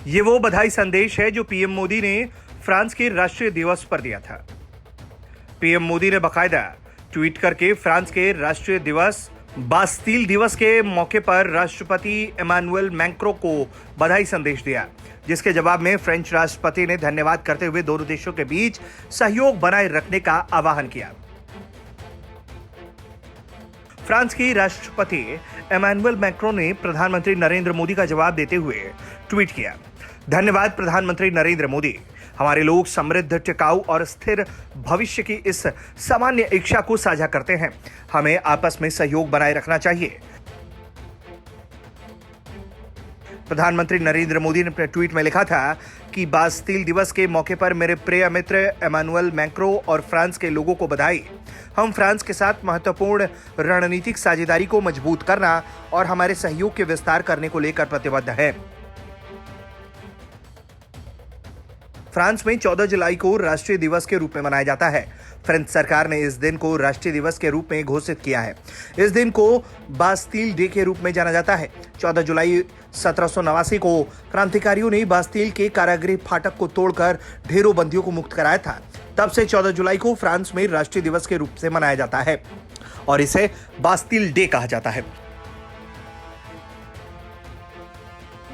ये वो बधाई संदेश है जो पीएम मोदी ने फ्रांस के राष्ट्रीय दिवस पर दिया था। पीएम मोदी ने बाकायदा ट्वीट करके फ्रांस के राष्ट्रीय दिवस बास्तील दिवस के मौके पर राष्ट्रपति इमैनुअल मैक्रों को बधाई संदेश दिया, जिसके जवाब में फ्रेंच राष्ट्रपति ने धन्यवाद करते हुए दोनों देशों के बीच सहयोग बनाए रखने का आह्वान किया। फ्रांस की राष्ट्रपति इमैनुअल मैक्रों ने प्रधानमंत्री नरेंद्र मोदी का जवाब देते हुए ट्वीट किया, धन्यवाद प्रधानमंत्री नरेंद्र मोदी। हमारे लोग समृद्ध, टिकाऊ और स्थिर भविष्य की इस सामान्य इच्छा को साझा करते हैं। हमें आपस में सहयोग बनाए रखना चाहिए। प्रधानमंत्री नरेंद्र मोदी ने अपने ट्वीट में लिखा था कि बास्तील दिवस के मौके पर मेरे प्रिय मित्र इमैनुअल मैक्रों और फ्रांस के लोगों को बधाई। हम फ्रांस के साथ महत्वपूर्ण रणनीतिक साझेदारी को मजबूत करना और हमारे सहयोग के विस्तार करने को लेकर प्रतिबद्ध हैं। फ्रांस में 14 जुलाई को राष्ट्रीय दिवस के रूप में मनाया जाता है। फ्रेंच सरकार ने इस दिन को राष्ट्रीय दिवस के रूप में घोषित किया है। इस दिन को बास्तील डे के रूप में जाना जाता है। 14 जुलाई 1789 को क्रांतिकारियों ने बास्तील के कारागृह फाटक को तोड़कर ढेरों बंदियों को मुक्त कराया था। तब से 14 जुलाई को फ्रांस में राष्ट्रीय दिवस के रूप से मनाया जाता है और इसे बास्तील डे कहा जाता है।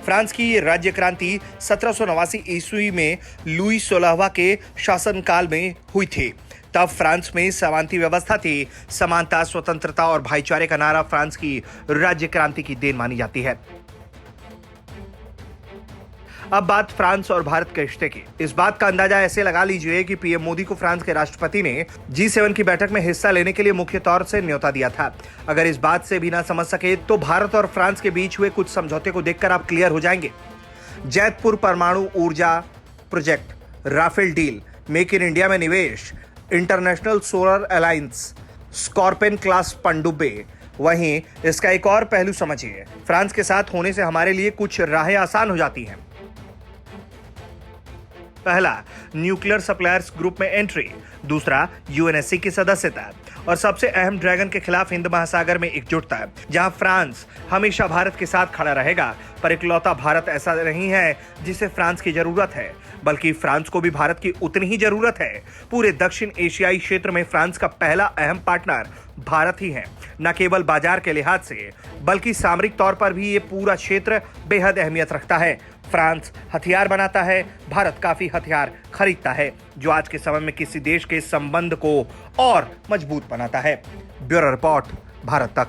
फ्रांस की राज्य क्रांति 1789 ईस्वी में लुई 16वां के शासनकाल में हुई थी। तब फ्रांस में सामंती व्यवस्था थी। समानता, स्वतंत्रता और भाईचारे का नारा फ्रांस की राज्य क्रांति की देन मानी जाती है। अब बात फ्रांस और भारत के रिश्ते की। इस बात का अंदाजा ऐसे लगा लीजिए कि पीएम मोदी को फ्रांस के राष्ट्रपति ने G7 की बैठक में हिस्सा लेने के लिए मुख्य तौर से न्योता दिया था। अगर इस बात से भी ना समझ सके तो भारत और फ्रांस के बीच हुए कुछ समझौते को देखकर आप क्लियर हो जाएंगे। जैतपुर परमाणु ऊर्जा project, Rafale deal, make in India में निवेश, international solar alliance, scorpion class पनडुब्बे। वहीं इसका एक और पहलू समझिए, फ्रांस के साथ होने से हमारे लिए कुछ राहें आसान हो जाती हैं। पहला, न्यूक्लियर सप्लायर्स ग्रुप में एंट्री। दूसरा, यूएनएससी की सदस्यता। और सबसे अहम, ड्रैगन के खिलाफ हिंद महासागर में एकजुटता, जहां फ्रांस हमेशा भारत के साथ खड़ा रहेगा। पर इकलौता भारत ऐसा नहीं है जिसे फ्रांस की जरूरत है, बल्कि फ्रांस को भी भारत की उतनी ही जरूरत है। पूरे दक्षिण एशियाई क्षेत्र में फ्रांस का पहला अहम पार्टनर भारत ही है। न केवल बाजार के लिहाज से, बल्कि सामरिक तौर पर भी ये पूरा क्षेत्र बेहद अहमियत रखता है। फ्रांस हथियार बनाता है, भारत काफी हथियार खरीदता है, जो आज के समय में किसी देश के संबंध को और मजबूत बनाता है। ब्यूरो रिपोर्ट, भारत तक।